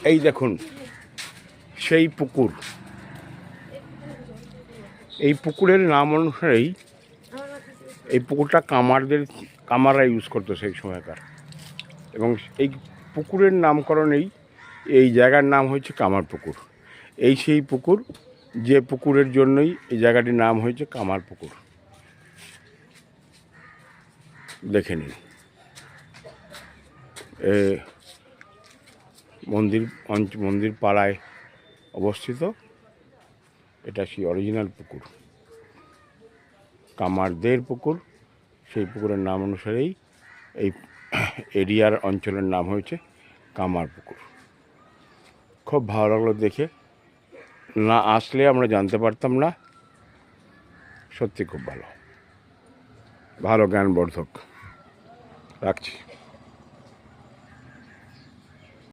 এই দেখুন সেই পুকুর। এই পুকুরের নাম অনুসারেই এই পুকুরটা কামাররা ইউজ করতো সেই সময়কার, এবং এই পুকুরের নামকরণেই এই জায়গার নাম হয়েছে কামার পুকুর। এই সেই পুকুর যে পুকুরের জন্যই এই জায়গাটির নাম হয়েছে কামার পুকুর। দেখে নিন, মন্দির পাড়ায় অবস্থিত। এটা সেই অরিজিনাল পুকুর, কামারদের পুকুর। সেই পুকুরের নাম অনুসারেই এই এরিয়ার অঞ্চলের নাম হয়েছে কামার পুকুর। খুব ভালো লাগলো দেখে, না আসলে আমরা জানতে পারতাম না। সত্যি খুব ভালো জ্ঞানবর্ধক। রাখছি।